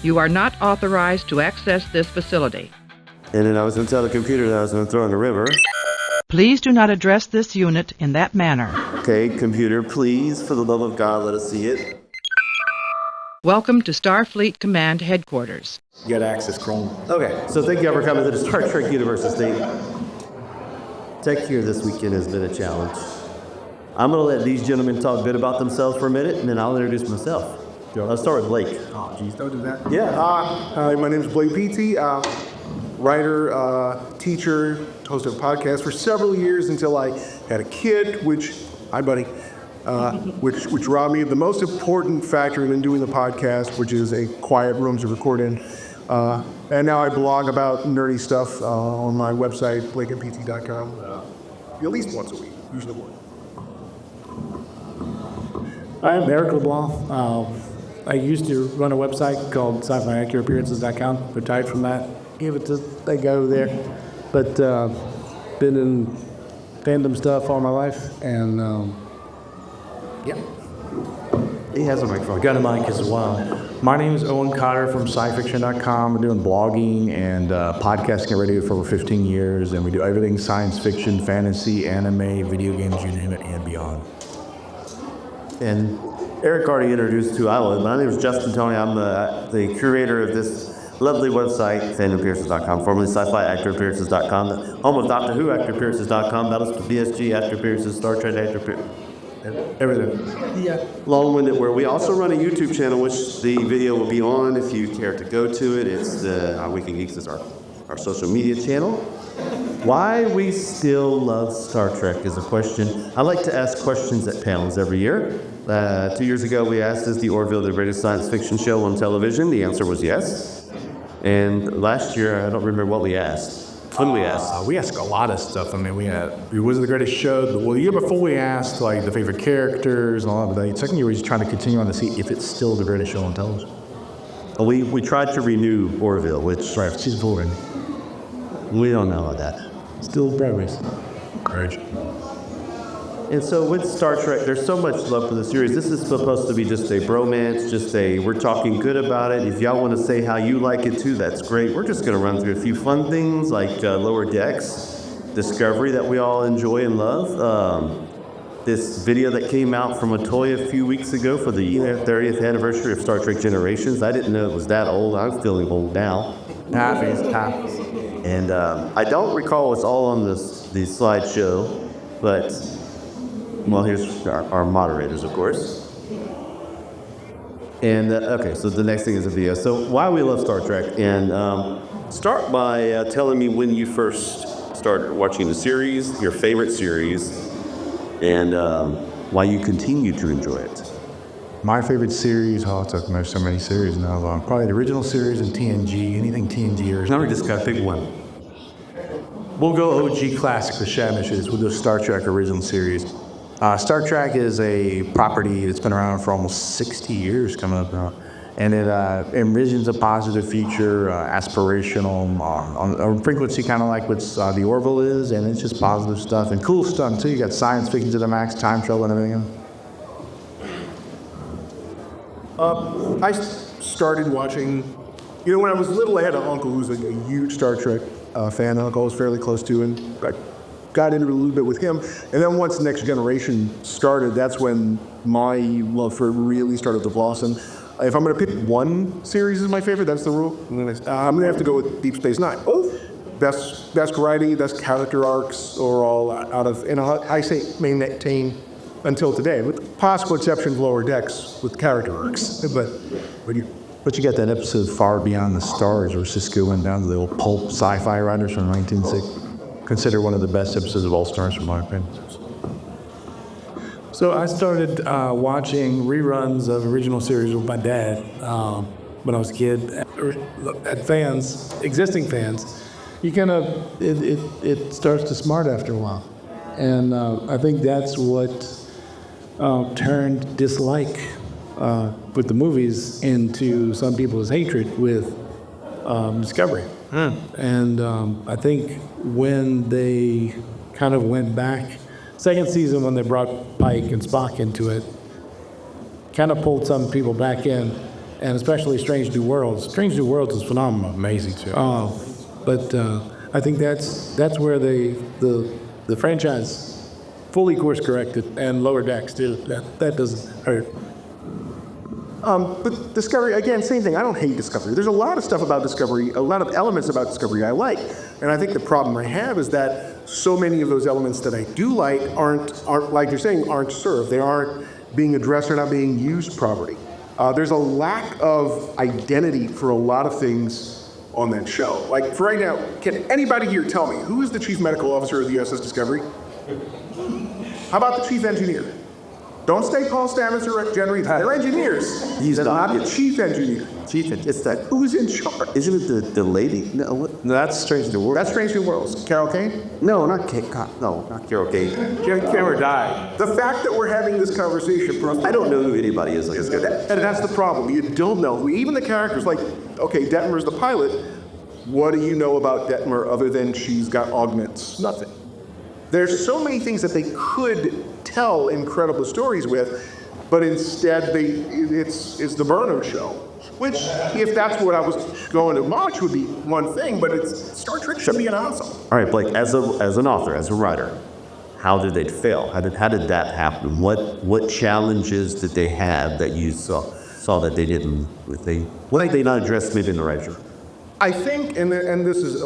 You are not authorized to access this facility. And then I was going to tell the computer that I was going to throw in the river. Please do not address this unit in that manner. Okay, computer, please, for the love of God, let us see it. Welcome to Starfleet Command Headquarters. You got access, Chrome. Okay, so thank you for coming to the Star Trek Universe Estate. Tech here this weekend has been a challenge. I'm going to let these gentlemen talk a bit about themselves for a minute, and then I'll introduce myself. I'll start with Blake. Oh, geez, don't do that. Yeah. Hi, my name is Blake Beatty, writer, teacher, host of a podcast for several years until I had a kid, which robbed me of the most important factor in doing the podcast, which is a quiet room to record in. And now I blog about nerdy stuff on my website, blakeandpt.com, at least once a week, usually more. I'm Eric LeBlanc. I used to run a website called sci-fi-accurateappearances.com. Retired from that. Give it to they go there. But been in fandom stuff all my life, and yeah. He has a microphone. Got a mic as well. My name is Owen Cotter from scifiction.com. We're doing blogging and podcasting at radio for over 15 years, and we do everything science fiction, fantasy, anime, video games, you name it, and beyond. And Eric already introduced who I was. My name is Justin Tony. I'm the curator of this lovely website, fandomappearances.com, formerly sci-fi-actorappearances.com, the home of Doctor Who actorappearances.com, Battlestar BSG actor appearances, Star Trek actor appearances, everything. Yeah. Long-winded, where we also run a YouTube channel, which the video will be on if you care to go to it. It's the Weekend Geeks is our social media channel. Why we still love Star Trek is a question. I like to ask questions at panels every year. 2 years ago, we asked, is the Orville the greatest science fiction show on television? The answer was yes. And last year, I don't remember what we asked. What did we ask? We asked a lot of stuff. I mean, we had, was it the greatest show? Well, the year before we asked, like, the favorite characters and all that. But the second year, we were just trying to continue on to see if it's still the greatest show on television. We tried to renew Orville, which... Right, season 4. We don't know about that. Still progress. Courage. And so with Star Trek, there's so much love for the series. This is supposed to be just a bromance, we're talking good about it. If y'all want to say how you like it too, that's great. We're just going to run through a few fun things like Lower Decks, Discovery that we all enjoy and love. This video that came out from Atoya a few weeks ago for the 30th anniversary of Star Trek Generations. I didn't know it was that old. I'm feeling old now. Happy. And I don't recall what's all on the slideshow, but, well, here's our moderators, of course. And, okay, so the next thing is a video. So why we love Star Trek. And start by telling me when you first started watching the series, your favorite series, and why you continue to enjoy it. My favorite series, there's so many series now. Probably the original series and TNG, anything TNG or... Now we just got to pick one. We'll go OG classic, the Shatner series. We'll do Star Trek original series. Star Trek is a property that's been around for almost 60 years coming up now. And it envisions a positive future, aspirational, on a frequency kind of like what the Orville is, and it's just positive stuff and cool stuff too. You got science fiction to the max, time travel and everything. I started watching, when I was little, I had an uncle who was a huge Star Trek fan. Uncle I was fairly close to, and I got into it a little bit with him. And then once Next Generation started, that's when my love for it really started to blossom. If I'm going to pick one series as my favorite, that's the rule. I'm going to have to go with Deep Space Nine. Best writing, best character arcs are all out of, and I say maintain until today, with possible exception of Lower Decks with character arcs. But you got that episode Far Beyond the Stars where Cisco went down to the old pulp sci-fi writers from 1960. Considered one of the best episodes of All Stars, from my opinion. So I started watching reruns of original series with my dad when I was a kid. At fans, existing fans, you kind of, it starts to smart after a while. And I think that's what turned dislike with the movies into some people's hatred with Discovery. And I think when they kind of went back, second season when they brought Pike and Spock into it, kind of pulled some people back in. and especially Strange New Worlds. Strange New Worlds is phenomenal. Amazing too. But I think that's where the franchise fully course corrected, and Lower Decks too. That doesn't hurt. But Discovery, again, same thing. I don't hate Discovery. There's a lot of stuff about Discovery, a lot of elements about Discovery I like. And I think the problem I have is that so many of those elements that I do like aren't like you're saying, aren't served. They aren't being addressed or not being used properly. There's a lack of identity for a lot of things on that show. Like, for right now, can anybody here tell me, who is the chief medical officer of the USS Discovery? How about the chief engineer? Don't say Paul Stamets or Rick Jenry. They're engineers. He's They're not. not the chief engineer. It's that. Who's in charge? Isn't it the lady? No, what? No, that's Strange New World. That's Strange New Worlds. Carol Kane? No, not Kate. No, not Carol Kate. Cameron died. The fact that we're having this conversation, I don't know who anybody is. and that's the problem. You don't know who, even the characters, like, okay, Detmer's the pilot. What do you know about Detmer other than she's got augments? Nothing. There's so many things that they could tell incredible stories with, but instead it's the Burno show. Which, if that's what I was going to watch, would be one thing, but Star Trek should be an ensemble. All right, Blake, as an author, as a writer, how did they fail? How did that happen? What challenges did they have that you saw that they didn't? What did they not address maybe in the writer? I think, and this is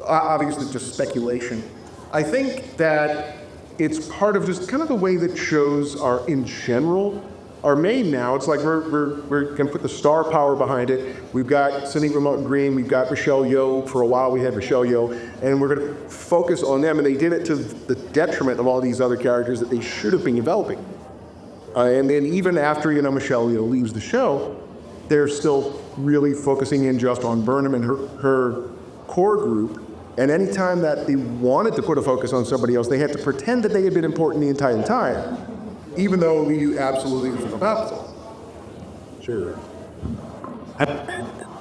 obviously just speculation, I think that it's part of just kind of the way that shows are in general are made now. It's like we're going to put the star power behind it. We've got Cindy Remote Green, we've got Michelle Yeoh. For a while we had Michelle Yeoh, and we're going to focus on them. And they did it to the detriment of all these other characters that they should have been developing. And then even after, Michelle Yeoh leaves the show, they're still really focusing in just on Burnham and her core group. And any time that they wanted to put a focus on somebody else, they had to pretend that they had been important the entire time, even though you absolutely forgot them. Sure.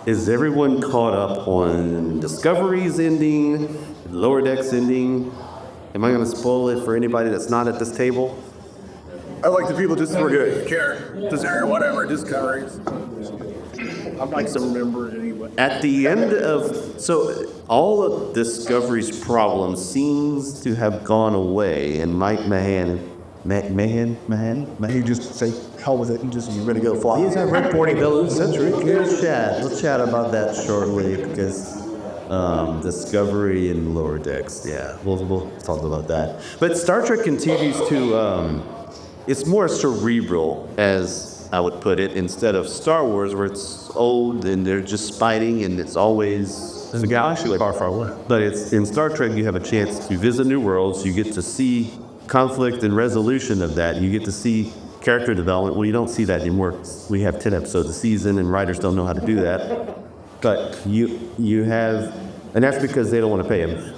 Is everyone caught up on Discovery's ending, Lower Decks ending? Am I going to spoil it for anybody that's not at this table? I like the people just forget. Care. Whatever, Discoveries. I'd like to remember it anyway. At the end of, so all of Discovery's problems seems to have gone away, and Mike Mahan, You just say, hell with it, and you're ready to go fly. he's a reporting century. Let's chat about that shortly, because Discovery and Lower Decks, yeah, we'll talk about that. But Star Trek continues to, it's more cerebral, as I would put it, instead of Star Wars, where it's old and they're just fighting and it's always There's a galaxy far, far away. But it's in Star Trek, you have a chance to visit new worlds. You get to see conflict and resolution of that. You get to see character development. Well, you don't see that anymore. We have 10 episodes a season, and writers don't know how to do that. But you have, and that's because they don't want to pay them.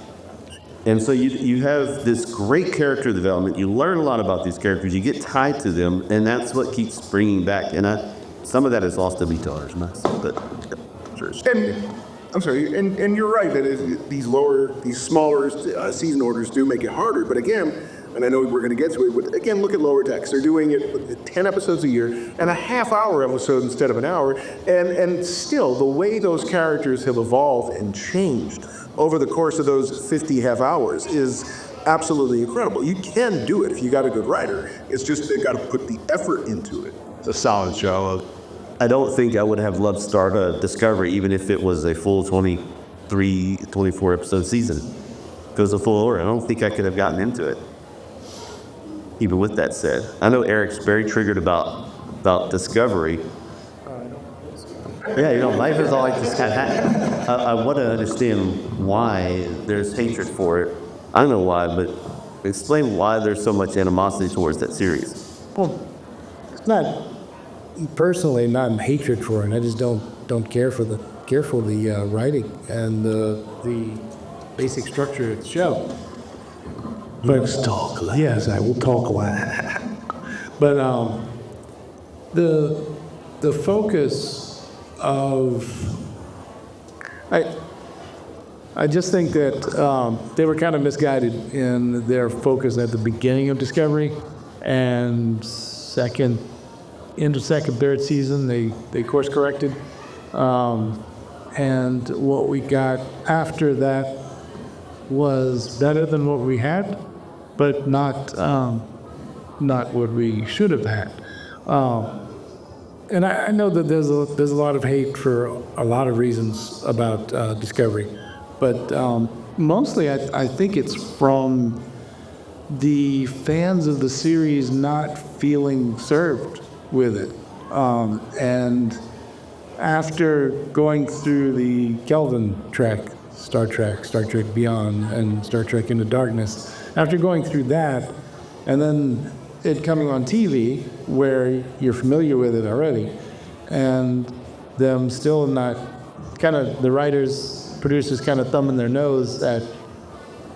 And so you have this great character development. You learn a lot about these characters. You get tied to them, and that's what keeps bringing back. And some of that is lost to me, but sure. And I'm sorry, and you're right that these smaller season orders do make it harder. But again, and I know we're going to get to it, but again, look at Lower Decks. They're doing it with 10 episodes a year and a half-hour episode instead of an hour. And still, the way those characters have evolved and changed over the course of those 50 half hours is absolutely incredible. You can do it if you got a good writer. It's just they've got to put the effort into it. It's a solid show. I don't think I would have loved Discovery even if it was a full 23, 24 episode season. If it was a full order, I don't think I could have gotten into it. Even with that said, I know Eric's very triggered about Discovery. Yeah, life is all like this. I want to understand why there's hatred for it. I don't know why, but explain why there's so much animosity towards that series. Well, it's not personally not in hatred for it. I just don't care for the writing and the basic structure of the show. But let's talk. Yes, I will talk a lot. But the focus of I just think that they were kind of misguided in their focus at the beginning of Discovery, and second, into second, third season, they course corrected. And what we got after that was better than what we had, but not what we should have had. And I know that there's a lot of hate for a lot of reasons about Discovery, but mostly I think it's from the fans of the series not feeling served with it. And after going through the Kelvin track, Star Trek Beyond, and Star Trek Into Darkness, after going through that, and then it coming on TV, where you're familiar with it already, and them still not, kind of, the writers, producers kind of thumbing their nose at,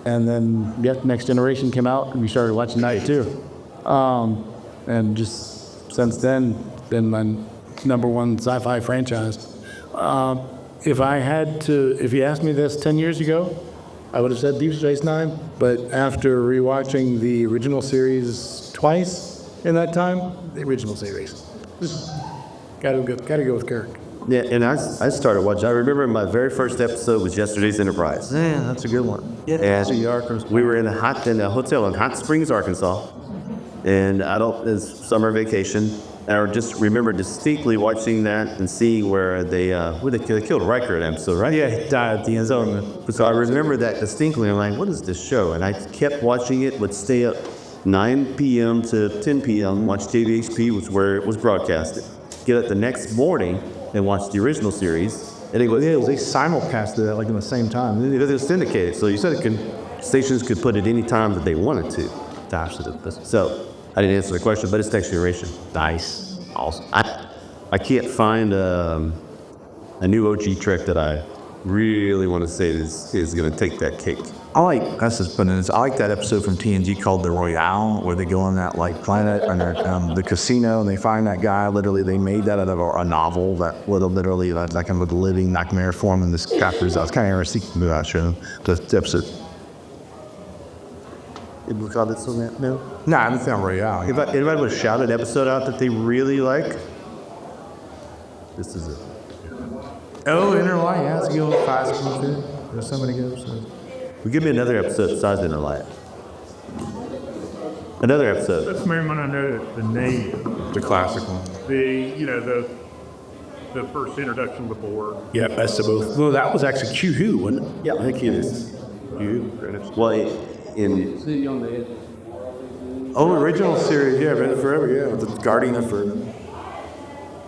and then yet Next Generation came out, and we started watching that too. And just since then, been my number one sci-fi franchise. If you asked me this 10 years ago, I would have said Deep Space Nine, but after rewatching the original series twice in that time, the original series. Just gotta go with Kirk. Yeah, and I started watching. I remember my very first episode was Yesterday's Enterprise. Yeah, that's a good one. Yeah, and we were in a hotel in Hot Springs, Arkansas, and it's summer vacation. And I just remember distinctly watching that and seeing where they killed Riker in an episode, right? Yeah, he died at the end zone. So I remember that distinctly. I'm like, what is this show? And I kept watching it. Would stay up 9 p.m. to 10 p.m. watch TVHP, was where it was broadcasted. Get up the next morning and watch the original series. And they simulcasted it like in the same time. It was syndicated, so you said stations could put it any time that they wanted to. So I didn't answer the question, but it's Next Generation. Nice. Awesome. I can't find a new OG Trek that I really want to say is going to take that cake. I like that episode from TNG called The Royale, where they go on that planet and the casino, and they find that guy. Literally, they made that out of a novel that literally that kind of a living nightmare form in this chapters. I was kind of interested in that show. The episode. You call it so that? No. Nah, I didn't think Royale. Anybody would shout an episode out that they really like? This is it. Oh, Interlight. Yeah, it's a good old classical too. There's so many good episodes. Well, give me another episode besides Interlight. Another episode. That's maybe when I know the name. The classic one. The first introduction before. Yeah, best of both. Well, that was actually Q-Who, wasn't it? Yeah, I think it is. Well, original series, yeah, been forever, yeah. The Guardian of Forever.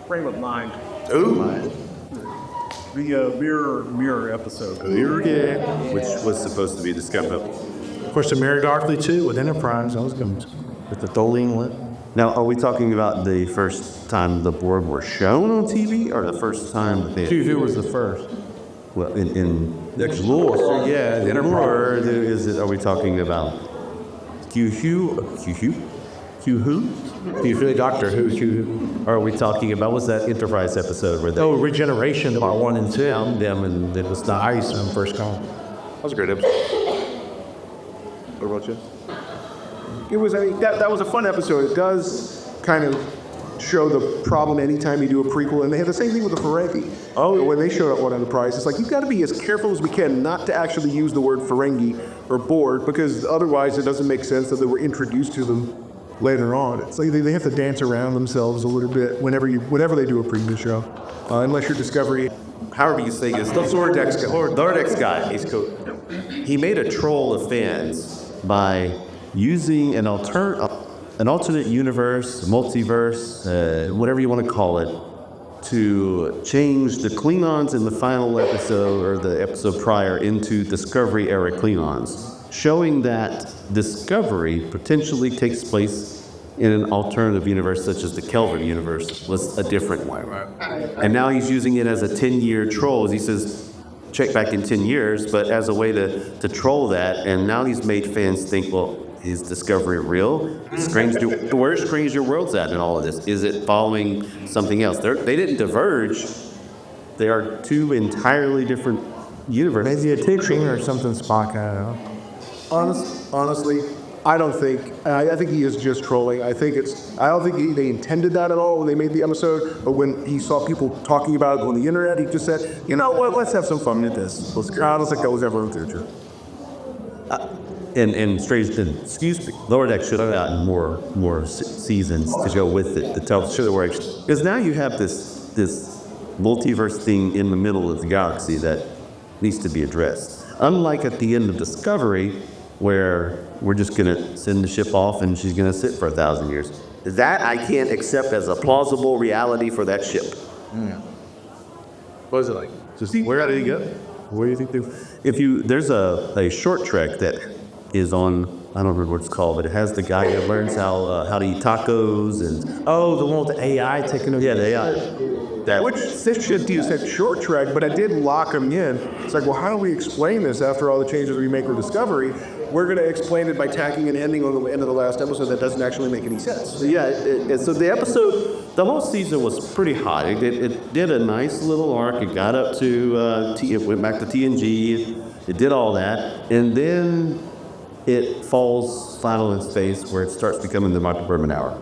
Frame of Mind. Ooh. The mirror episode. Yeah. Which was supposed to be the Scum Up. Of course, the Mary Darkly too with Enterprise. That was good. With the Tholing lit. Now, are we talking about the first time the Borg were shown on TV, or the first time that they? Q-Who was the first. Well, in the lore, yeah, the Enterprise. Are we talking about Q-Who? Doctor Who. Or are we talking about, what's that Enterprise episode where they... Oh, Regeneration, part 1 and 2. Found them and it was The ice on first column. That was a great episode. What about you? It was, that was a fun episode. It does kind of show the problem anytime you do a prequel, and they have the same thing with the Ferengi. Oh, when they showed up on Enterprise, it's like, you've got to be as careful as we can not to actually use the word Ferengi or Borg, because otherwise it doesn't make sense that they were introduced to them later on. It's like they have to dance around themselves a little bit whenever they do a prequel show, unless you're Discovery. however you say it, the Lordex guy. He made a troll of fans by using an alternate universe, multiverse, whatever you want to call it, to change the Klingons in the final episode or the episode prior into Discovery era Klingons, showing that Discovery potentially takes place in an alternative universe such as the Kelvin universe was a different one. And now he's using it as a 10-year troll. He says, check back in 10 years, but as a way to troll that. And now he's made fans think, well, is Discovery real? Where's Stranger Worlds at in all of this? Is it following something else? They didn't diverge. They are two entirely different universes. Maybe a teaching or something Spock, I don't know. Honestly, I don't think. I think he is just trolling. I don't think they intended that at all when they made the episode. But when he saw people talking about it on the internet, he just said, "You know what? Let's have some fun with this." I don't think that was ever intentional. And excuse me, Lower Deck should have gotten more seasons to go with it to tell show the works. Because now you have this multiverse thing in the middle of the galaxy that needs to be addressed. Unlike at the end of Discovery, where we're just gonna send the ship off and she's gonna sit for 1,000 years. That I can't accept as a plausible reality for that ship. What was it like? Where did he go? Where do you think there's a short trek that is on, I don't remember what it's called, but it has the guy that learns how to eat tacos and Oh, the one with the AI taking over. yeah, the AI. That Which should you said short trek, but I did lock him in. It's like, well, how do we explain this after all the changes we make with Discovery? We're going to explain it by tacking an ending on the end of the last episode that doesn't actually make any sense. Yeah, so the episode, the whole season was pretty hot. It did a nice little arc. It got up to, it went back to TNG. It did all that. And then it falls flat on its face where it starts becoming the Michael Berman hour.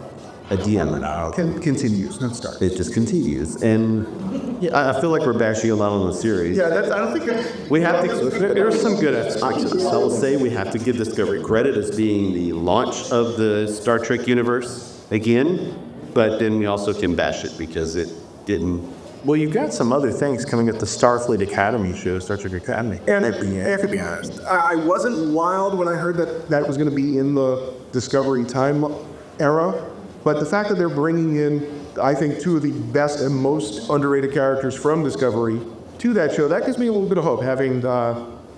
Again. Continues, not starts. It just continues. And yeah, I feel like we're bashing a lot on the series. Yeah, I don't think We have to. There's some good aspects to this. I will say we have to give Discovery credit as being the launch of the Star Trek universe again, but then we also can bash it because it didn't. Well, you've got some other things coming at the Starfleet Academy show, Star Trek Academy. And I have to be honest, I wasn't wild when I heard that was going to be in the Discovery time era, but the fact that they're bringing in, I think, two of the best and most underrated characters from Discovery to that show, that gives me a little bit of hope, having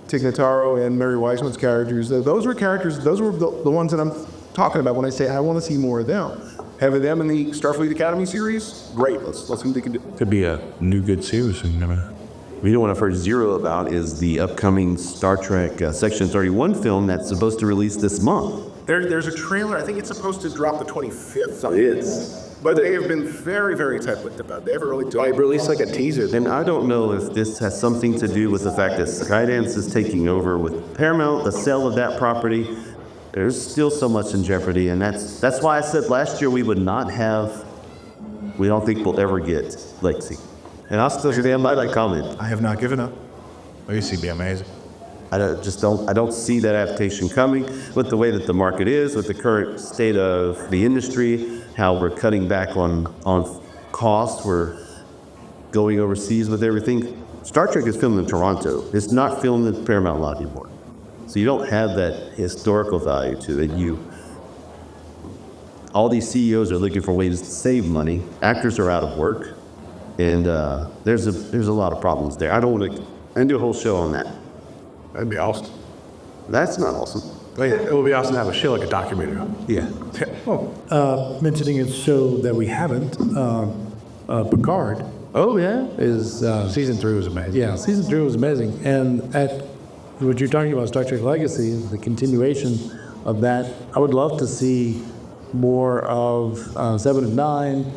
Tig Notaro and Mary Wiseman's characters. Those were the ones that I'm talking about when I say I want to see more of them. Having them in the Starfleet Academy series, great. Let's see what they can do. Could be a new good series. We don't want to first zero about is the upcoming Star Trek Section 31 film that's supposed to release this month. There's a trailer. I think it's supposed to drop the 25th. It is. But they have been very, very tight-lipped about it. They haven't really I released like a teaser. And I don't know if this has something to do with the fact that Skydance is taking over with Paramount, the sale of that property. There's still so much in jeopardy, and that's why I said last year we don't think we'll ever get Lexi. And I'll still stand by that comment. I have not given up. Oh, you see, be amazing. I don't see that adaptation coming with the way that the market is, with the current state of the industry, how we're cutting back on costs, we're going overseas with everything. Star Trek is filmed in Toronto. It's not filmed in Paramount Lot anymore. So you don't have that historical value to it. All these CEOs are looking for ways to save money. Actors are out of work, and there's a lot of problems there. I don't want to do a whole show on that. That'd be awesome. That's not awesome. But it would be awesome to have a show like a documentary. Yeah. Mentioning a show that we haven't, Picard. Oh, yeah? Is Season 3 was amazing. Yeah, season 3 was amazing, and at what you're talking about, Star Trek Legacy, the continuation of that, I would love to see more of 7 and 9,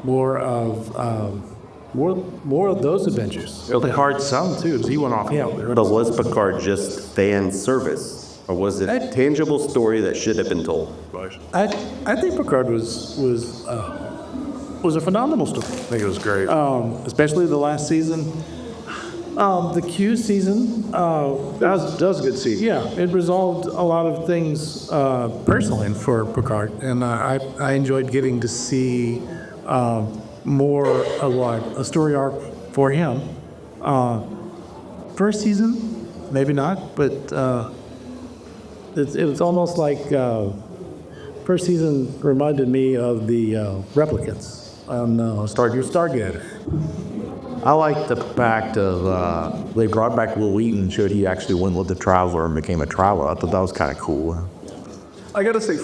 more of those adventures. Picard's son, too. He went off. Yeah, But was Picard just fan service, or was it a tangible story that should have been told? I think Picard was a phenomenal story. I think it was great. Especially the last season. The Q season, that was a good season. yeah, it resolved a lot of things personally for Picard, and I enjoyed getting to see more a story arc for him. First season, maybe not, but it's almost like first season reminded me of the replicants on Stargate. I like the fact of they brought back Will Wheaton, showed he actually went with the Traveler and became a Traveler. I thought that was kind of cool. I gotta say,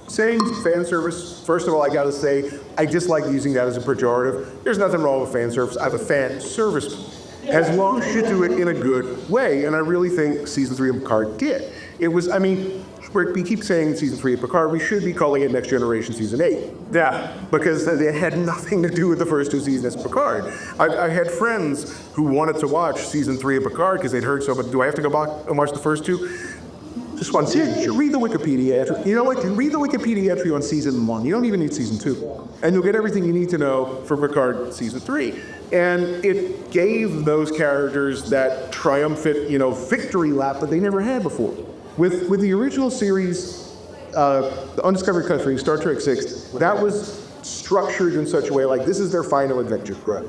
saying fan service, first of all, I gotta say, I dislike using that as a pejorative. There's nothing wrong with fan service. I have a fan service. As long as you do it in a good way, and I really think season 3 of Picard did. It was, we keep saying season 3 of Picard, we should be calling it Next Generation season 8. Yeah. Because it had nothing to do with the first 2 seasons of Picard. I had friends who wanted to watch season 3 of Picard because they'd heard so, but do I have to go back and watch the first 2? Just one series. Read the Wikipedia entry. You know what? Read the Wikipedia entry on season 1. You don't even need season 2. And you'll get everything you need to know for Picard season 3. And it gave those characters that triumphant, victory lap that they never had before. With the original series, The Undiscovered Country, Star Trek 6, that was structured in such a way like this is their final adventure. Right.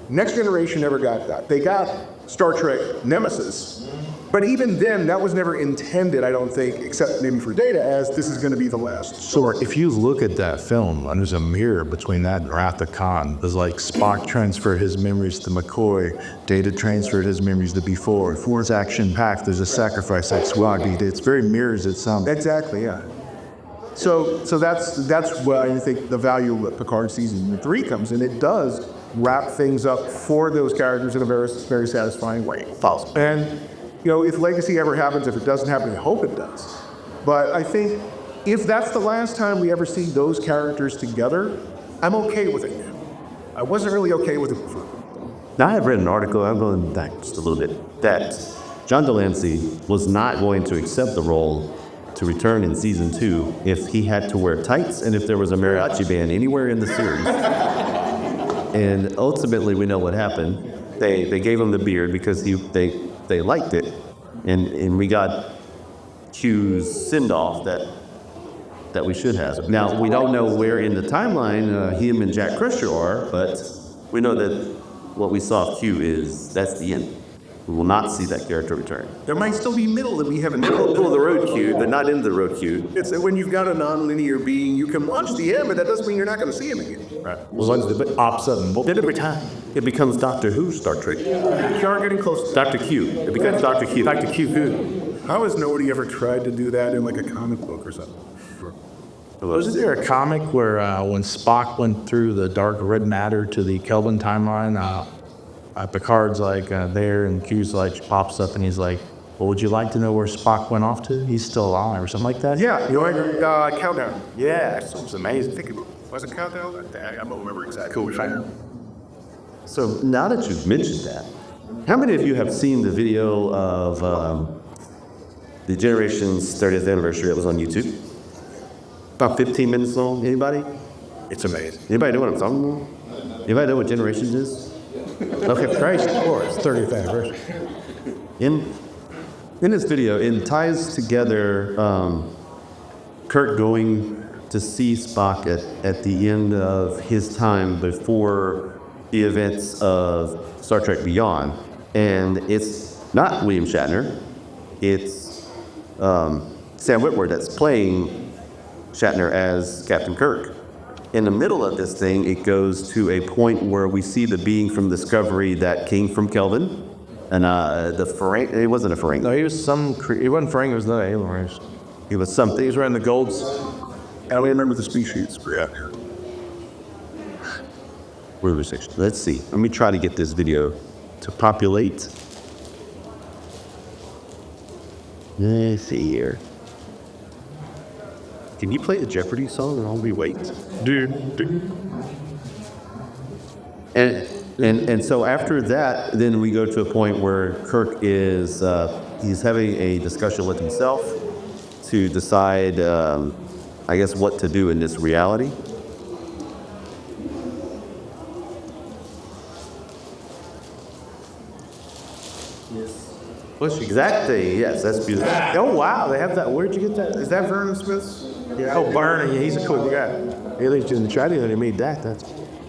Next Generation never got that. They got Star Trek Nemesis. But even then, that was never intended, I don't think, except maybe for Data, as this is going to be the last. So if you look at that film, there's a mirror between that and Wrath of Khan. There's like Spock transferred his memories to McCoy, Data transferred his memories to B4. Force action packed, there's a sacrifice that Swag. It's very mirrors itself. Exactly, yeah. So that's where I think the value of Picard season 3 comes in. It does wrap things up for those characters in a very, very satisfying way. False. And if Legacy ever happens, if it doesn't happen, I hope it does. But I think if that's the last time we ever see those characters together, I'm okay with it. I wasn't really okay with it before. Now, I have read an article, I'm going back just a little bit, that John Delancey was not going to accept the role to return in season 2 if he had to wear tights and if there was a mariachi band anywhere in the series. And ultimately, we know what happened. They gave him the beard because they liked it, and we got Q's send-off that we should have. Now, we don't know where in the timeline him and Jack Crusher are, but we know that what we saw of Q that's the end. We will not see that character return. There might still be middle that we haven't. Middle of the road Q, but not in the road Q. It's when you've got a non-linear being, you can launch the M, but that doesn't mean you're not going to see him again. Right. Well, one's the opposite, and then every time it becomes Doctor Who Star Trek. You are getting close. Dr. Q. It becomes Dr. Q. Dr. Q. Who? How has nobody ever tried to do that in like a comic book or something? Wasn't there a comic where when Spock went through the dark red matter to the Kelvin timeline, Picard's like there and Q's like pops up and he's like, well, would you like to know where Spock went off to? He's still alive or something like that? Yeah, Countdown. Yeah, it was amazing. I think it was a Countdown? I don't remember exactly. Cool, So now that you've mentioned that, how many of you have seen the video of the Generation's 30th anniversary that was on YouTube? About 15 minutes long. Anybody? It's amazing. Anybody know what I'm talking about? Anybody know what Generations is? Okay, Christ, of course. 30th anniversary. In this video, it ties together Kirk going to see Spock at the end of his time before the events of Star Trek Beyond. And it's not William Shatner. It's Sam Witwer that's playing Shatner as Captain Kirk. In the middle of this thing, it goes to a point where we see the being from Discovery that came from Kelvin. And the Ferengi, it wasn't a Ferengi. No, he was he wasn't Ferengi, it was no alien race. He was something. He was wearing the golds. I don't remember the species. Yeah. Where was it? Let's see. Let me try to get this video to populate. Let's see here. Can you play a Jeopardy song while we wait? And so after that, then we go to a point where Kirk is he's having a discussion with himself to decide, I guess, what to do in this reality. Exactly. Yes, that's beautiful. Oh wow, they have that. Where'd you get that? Is that Vernon Smith's? Yeah. Oh, Vernon. Yeah, he's a cool guy. At least in the tragedy that he made that. That's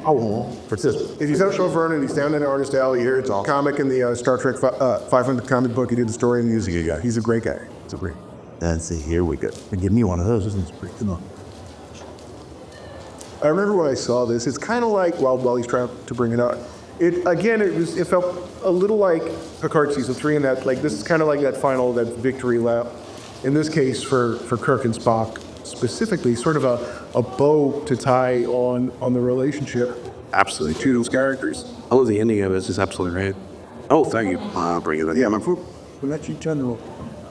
for this. If you don't show Vernon, he's down in Artist Alley here. It's a comic in the Star Trek 500 comic book. He did the story and music guy. He's a great guy. It's a great. Let's see. Here we go. Give me one of those. Isn't it? Come on. I remember when I saw this. It's kind of like while he's trying to bring it up. It felt a little like Picard season 3 in that this is kind of like that victory lap. In this case for Kirk and Spock specifically, sort of a bow to tie on the relationship. Absolutely. To those characters. I love the ending of it. It's just absolutely right. Oh, thank you. I'll bring it up. Yeah, my food. We'll let you general.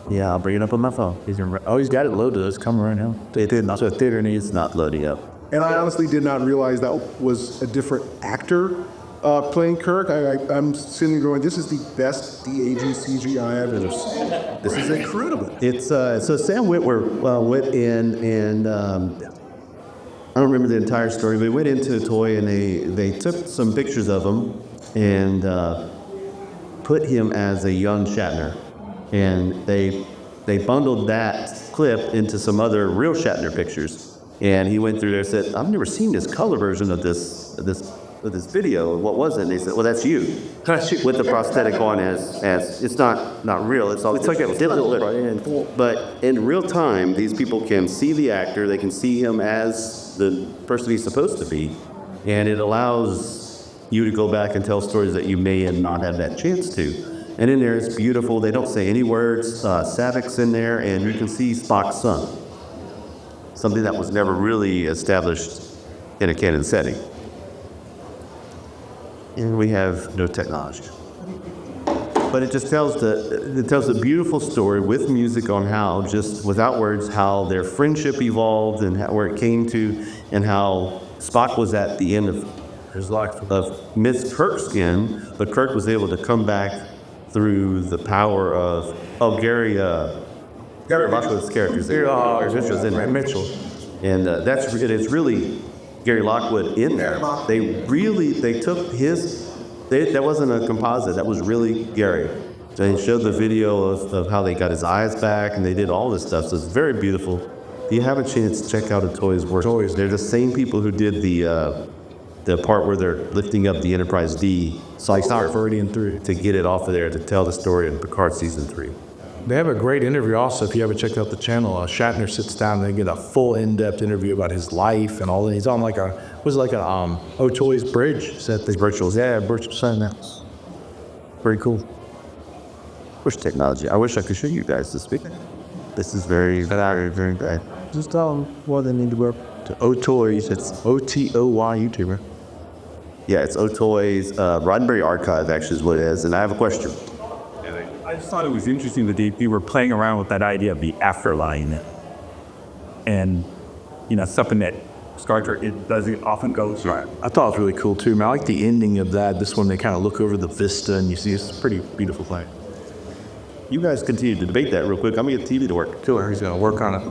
Yeah, I'll bring it up on my phone. He's got it loaded. It's coming right now. It did not. So theater needs not loading up. And I honestly did not realize that was a different actor Playing Kirk, I'm sitting there going, this is the best de-aging CGI I've ever seen. This is incredible. It's so Sam Witwer went in and I don't remember the entire story, but he went into a toy and they took some pictures of him and put him as a young Shatner, and they bundled that clip into some other real Shatner pictures, and he went through there and said, "I've never seen this color version of this video. What was it?" And they said, "Well, that's you with the prosthetic on as it's not real. It's like a digital. But in real time, these people can see the actor. They can see him as the person he's supposed to be, and it allows you to go back and tell stories that you may have not had that chance to. And in there, it's beautiful. They don't say any words. Savik's in there, and you can see Spock's son, something that was never really established in a canon setting. And we have no technology. But it just tells a beautiful story with music on how, just without words, how their friendship evolved and where it came to, and how Spock was at the end of his life of Miss Kirk's skin, but Kirk was able to come back through the power of Gary Lockwood's character. Mitchell's in there. Mitchell. And it's really Gary Lockwood in there. They took that wasn't a composite, that was really Gary. They showed the video of how they got his eyes back, and they did all this stuff, so it's very beautiful. If you have a chance, check out A Toy's Work. They're the same people who did the part where they're lifting up the Enterprise D to get it off of there to tell the story in Picard Season 3. They have a great interview also, if you haven't checked out the channel. Shatner sits down and they get a full in-depth interview about his life and all that. He's on Otoy's bridge set. The virtuals, virtual sign house. Very cool. Wish technology. I wish I could show you guys this week. This is very, very, very bad. Just tell them what they need to work. To Otoy's, it's Otoy YouTuber. Yeah, it's Otoy's Roddenberry Archive, actually, is what it is. And I have a question. I just thought it was interesting that they were playing around with that idea of the afterlife. And, something that Star Trek, it often goes. Right. I thought it was really cool, too. Man, I like the ending of that. This one, they kind of look over the vista, and you see it's a pretty beautiful thing. You guys continue to debate that real quick. I'm going to get TV to work. Sure, he's going to work on it.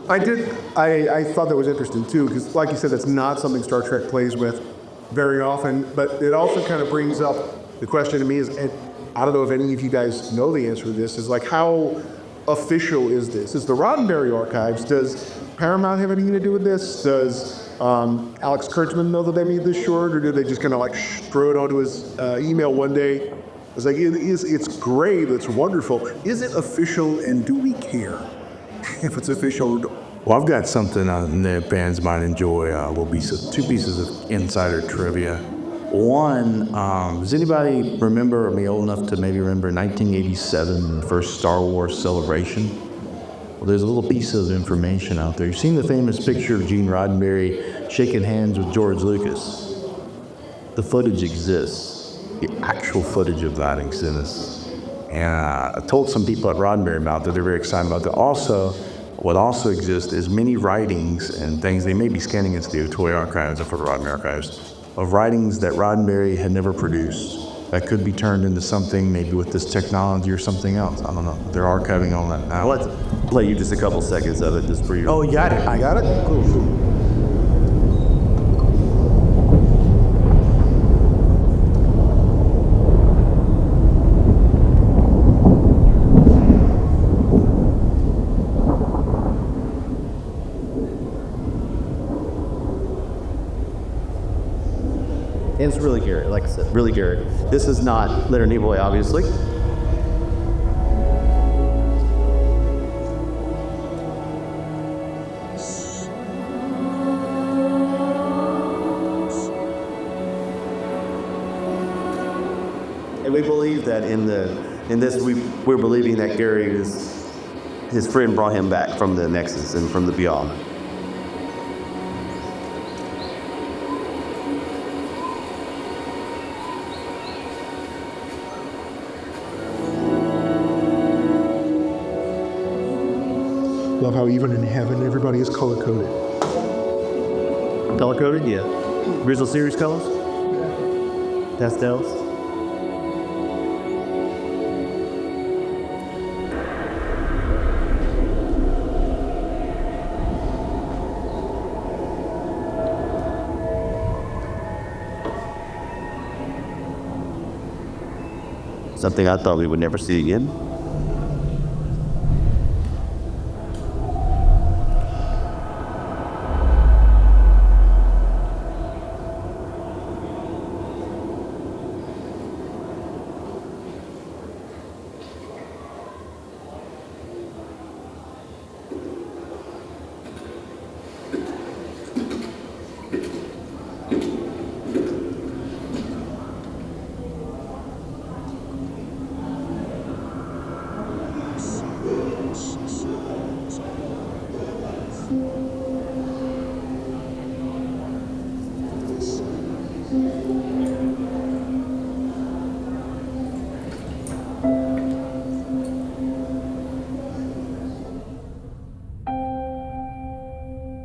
I thought that was interesting, too, because like you said, that's not something Star Trek plays with very often, but it also kind of brings up the question to me is, and I don't know if any of you guys know the answer to this, is like, how official is this? Is the Roddenberry Archives, does Paramount have anything to do with this? Does Alex Kurtzman know that they made this short, or did they just kind of throw it onto his email one day? It's like, it's great, it's wonderful. Is it official, and do we care if it's official? Well, I've got something that fans might enjoy. Will be two pieces of insider trivia. One, does anybody remember, old enough to maybe remember 1987, the first Star Wars celebration? Well, there's a little piece of information out there. You've seen the famous picture of Gene Roddenberry shaking hands with George Lucas. The footage exists. The actual footage of that exists. And I told some people at Roddenberry about that. They're very excited about that. Also, what also exists is many writings and things, they may be scanning into the Otoy archives or for Roddenberry archives, of writings that Roddenberry had never produced that could be turned into something maybe with this technology or something else. I don't know. They're archiving all that now. Let's play you just a couple seconds of it just for you. Oh, you got it. I got it? Cool. And it's really Gary, like I said, really Gary. This is not Leonard Nimoy, obviously. And we believe that in this we're believing that Gary his friend brought him back from the Nexus and from the Beyond. Love how even in heaven, everybody is color-coded. Color-coded, yeah. Original series colors? pastels. Something I thought we would never see again.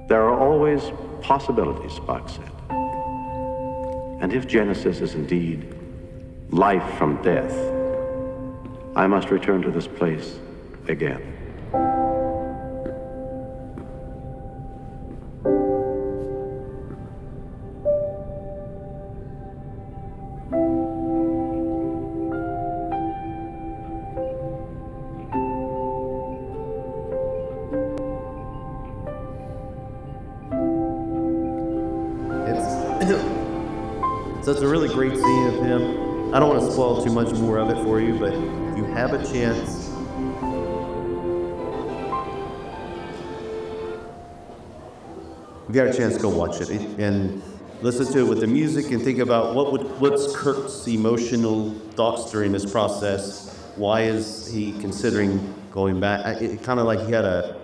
There are always possibilities, Spock said. And if Genesis is indeed life from death, I must return to this place again. So it's a really great scene of him. I don't want to spoil too much more of it for you, but if you have a chance, if you got a chance, go watch it and listen to it with the music and think about what's Kirk's emotional thoughts during this process. Why is he considering going back? It kind of like he had a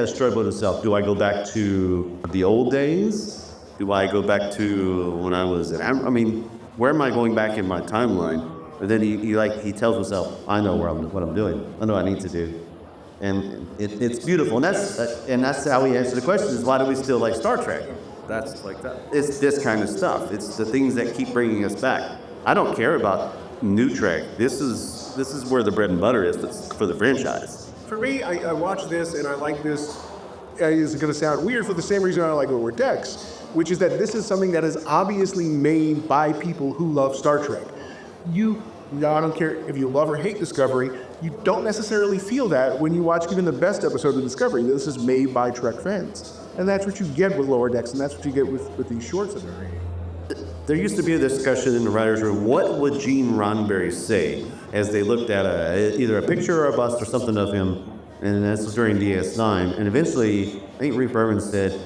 struggle with himself. Do I go back to the old days? Do I go back to when I was I mean, where am I going back in my timeline? But then he tells himself, I know what I'm doing. I know what I need to do. And it's beautiful. And that's how we answer the question is, why do we still like Star Trek? That's like that. It's this kind of stuff. It's the things that keep bringing us back. I don't care about new Trek. This is where the bread and butter is for the franchise. For me, I watch this and I like this. It's going to sound weird for the same reason I like Lower Decks, which is that this is something that is obviously made by people who love Star Trek. I don't care if you love or hate Discovery, you don't necessarily feel that when you watch even the best episode of Discovery. This is made by Trek fans. And that's what you get with Lower Decks, and that's what you get with these shorts that are made. There used to be a discussion in the writer's room, what would Gene Roddenberry say as they looked at either a picture or a bust or something of him, and that's during DS9. And eventually, I think Reef Berman said,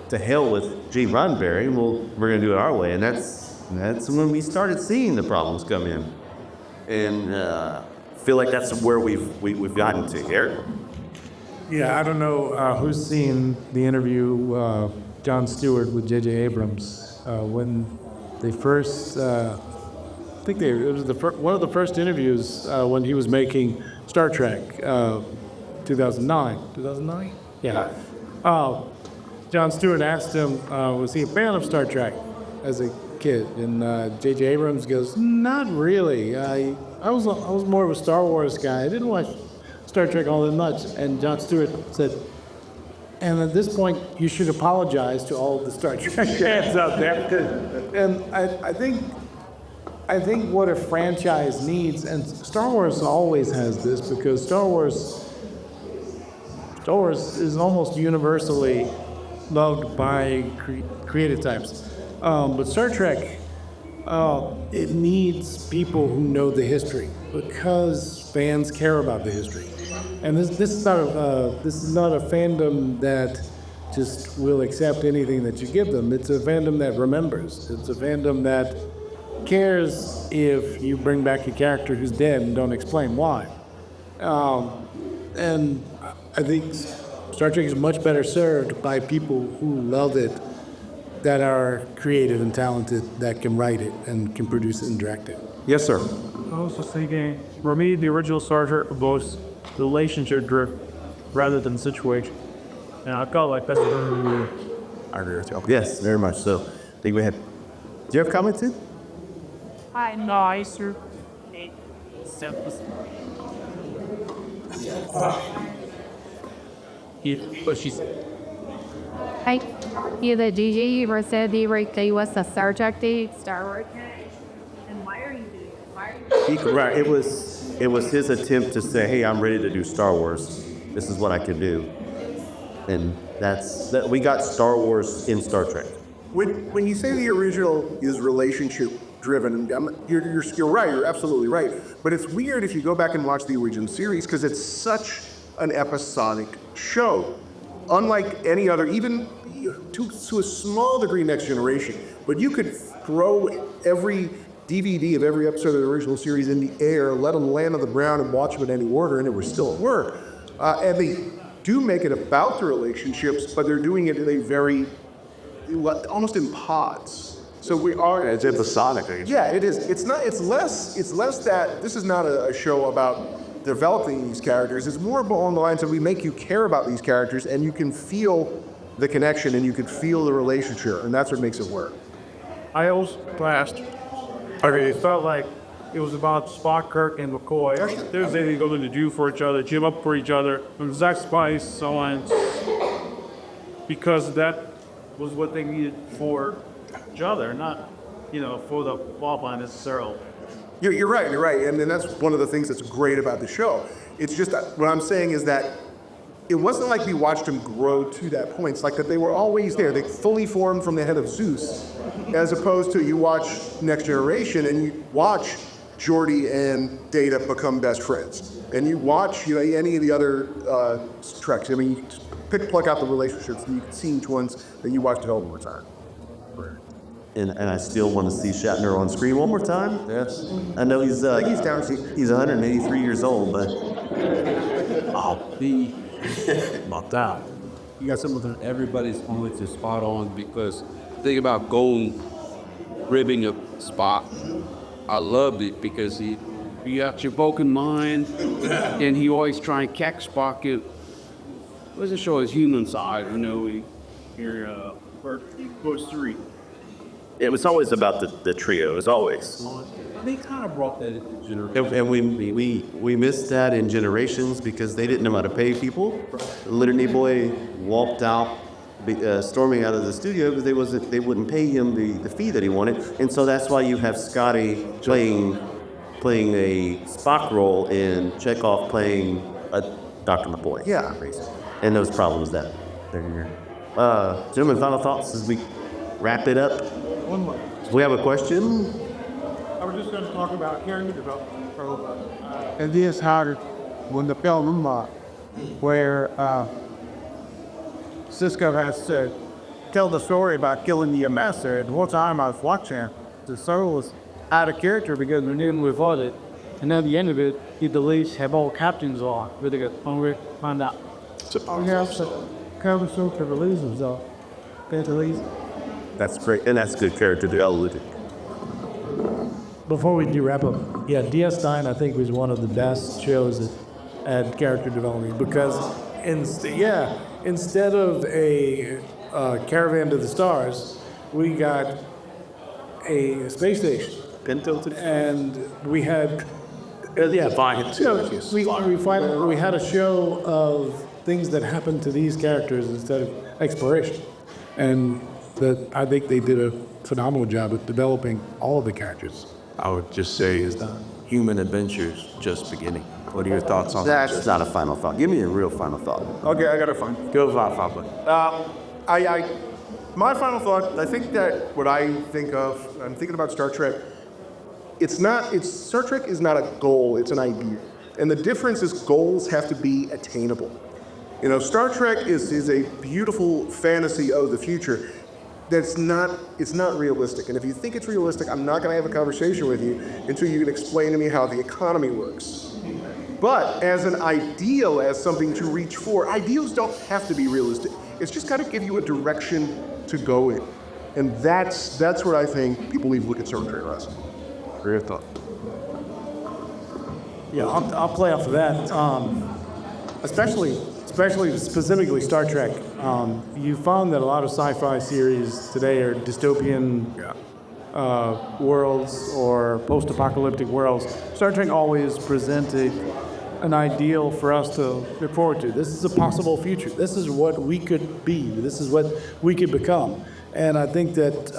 to hell with Gene Roddenberry, we're going to do it our way. And that's when we started seeing the problems come in. And feel like that's where we've gotten to here. Yeah, I don't know who's seen the interview Jon Stewart with J.J. Abrams when they first. I think it was one of the first interviews when he was making Star Trek, 2009. 2009? Yeah. Jon Stewart asked him, was he a fan of Star Trek as a kid? And J.J. Abrams goes, not really. I was more of a Star Wars guy. I didn't watch Star Trek all that much. And Jon Stewart said, and at this point, you should apologize to all of the Star Trek fans out there. And I think what a franchise needs, and Star Wars always has this, because Star Wars is almost universally loved by creative types. But Star Trek, it needs people who know the history, because fans care about the history. And this is not a fandom that just will accept anything that you give them. It's a fandom that remembers. It's a fandom that cares if you bring back a character who's dead and don't explain why. And I think Star Trek is much better served by people who love it, that are creative and talented, that can write it and can produce it and direct it. Yes, sir. I was just thinking, for me, the original Star Trek was relationship driven rather than situation. And I felt like that's I agree with you. Yes, very much so. I think we had. Do you have comments, Sid? Hi, nicer. But she's Hi. Yeah, the DJ you were said the right day was a Star Trek day, Star Wars. And why are you doing it? Why are you Right. It was his attempt to say, "Hey, I'm ready to do Star Wars. This is what I can do," and that we got Star Wars in Star Trek. When you say the original is relationship driven, you're right, you're absolutely right. But it's weird if you go back and watch the original series because it's such an episodic show. Unlike any other, even to a small degree, Next Generation. But you could throw every DVD of every episode of the original series in the air, let them land on the ground and watch them in any order, and it would still work. And they do make it about the relationships, but they're doing it in a very, almost in pods. So we are. It's episodic. Yeah, it is. It's not. It's less that this is not a show about developing these characters. It's more along the lines of we make you care about these characters, and you can feel the connection, and you can feel the relationship, and that's what makes it work. I also passed. Okay, it felt like it was about Spock, Kirk, and McCoy. There's anything going to do for each other, gym up for each other, from Zach Spice, so on. Because that was what they needed for each other, not, for the plot line necessarily. You're right, and that's one of the things that's great about the show. It's just that what I'm saying is that it wasn't like we watched them grow to that point. It's like that they were always there. They fully formed from the head of Zeus, as opposed to you watch Next Generation and you watch Geordi and Data become best friends, and you watch any of the other Treks. I mean, you pluck out the relationships and you can see each ones that you watch develop over time. And I still want to see Shatner on screen one more time. Yes. I know he's 183 years old, but about that. You got something? Everybody's always just spot on because think about Golden ribbing of Spock. I loved it because he got your Vulcan mind, and he always try and catch Spock. It doesn't show his human side. Push 3. it was always about the trio, as always. They kind of brought that into Generations. And we missed that in Generations because they didn't know how to pay people. Littany Boy walked out, storming out of the studio because they wouldn't pay him the fee that he wanted, and so that's why you have Scotty playing a Spock role and Chekhov playing a Dr. McCoy. Yeah. And those problems that they're here. Gentlemen, final thoughts as we wrap it up. One more. We have a question. I was just going to talk about character development for a little bit. And this hard when the film where Cisco has to tell the story about killing the master. And the whole time I was watching, the soul was out of character because we knew we fought it. And at the end of it, he deletes have all captains on. Really good. Hungry, find out. Oh yeah, so cover so to release himself. That's great, and that's good character development. Before we do wrap up, yeah, DS9 I think was one of the best shows at character development because instead of a caravan to the stars, we got a space station. And we had we had a show of things that happened to these characters instead of exploration, and that I think they did a phenomenal job at developing all of the characters. I would just say is the human adventure's just beginning. What are your thoughts on that? That's not a final thought. Give me a real final thought. Okay, I got a fun. Go Papa. My final thought, I think that what I think of, I'm thinking about Star Trek, Star Trek is not a goal, it's an idea. And the difference is goals have to be attainable. Star Trek is a beautiful fantasy of the future it's not realistic. And if you think it's realistic, I'm not gonna have a conversation with you until you can explain to me how the economy works. But as an ideal, as something to reach for, ideals don't have to be realistic. It's just gotta give you a direction to go in. And that's what I think people need to look at Star Trek as. Your thought. Yeah, I'll play off of that. Especially specifically Star Trek. You found that a lot of sci-fi series today are dystopian worlds or post-apocalyptic worlds, Star Trek always presented an ideal for us to look forward to. This is a possible future. This is what we could be. This is what we could become. And I think that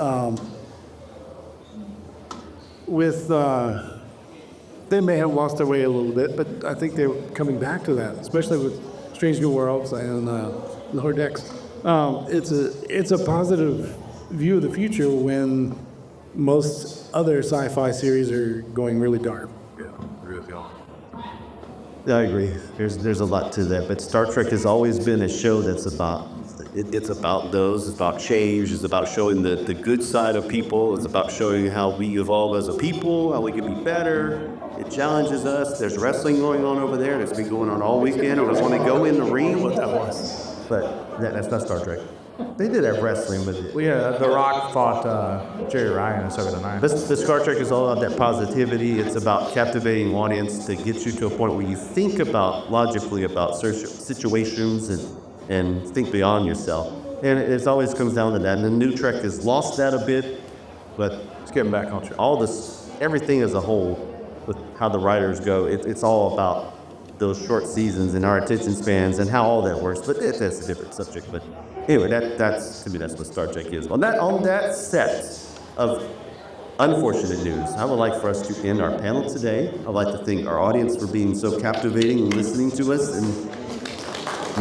they may have lost their way a little bit, but I think they're coming back to that, especially with Strange New Worlds and Lower Decks. It's a positive view of the future when most other sci-fi series are going really dark. Yeah, agree with y'all. Yeah, I agree. There's a lot to that, but Star Trek has always been a show that's about it's about those. It's about change. It's about showing the good side of people. It's about showing how we evolve as a people, how we can be better. It challenges us. There's wrestling going on over there. That's been going on all weekend. I just want to go in the ring. What that was, but that's not Star Trek. They did have wrestling, but Well, yeah, The Rock fought Jerry Ryan and stuff the night. the Star Trek is all about that positivity. It's about captivating audience to get you to a point where you think about logically about situations and think beyond yourself. And it always comes down to that. And the new Trek has lost that a bit, but It's getting back on track. all this, everything as a whole, with how the writers go, it's all about those short seasons and our attention spans and how all that works. But that's a different subject. But anyway, that's to me, that's what Star Trek is. On that set of unfortunate news, I would like for us to end our panel today. I'd like to thank our audience for being so captivating and listening to us and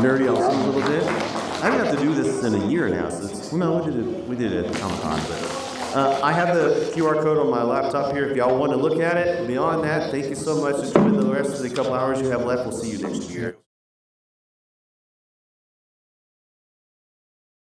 nerdy on some a little bit. I didn't have to do this in a year now, so we did it at Comic-Con, but I have the QR code on my laptop here if y'all want to look at it. Beyond that, thank you so much. Enjoy the rest of the couple hours you have left. We'll see you next year.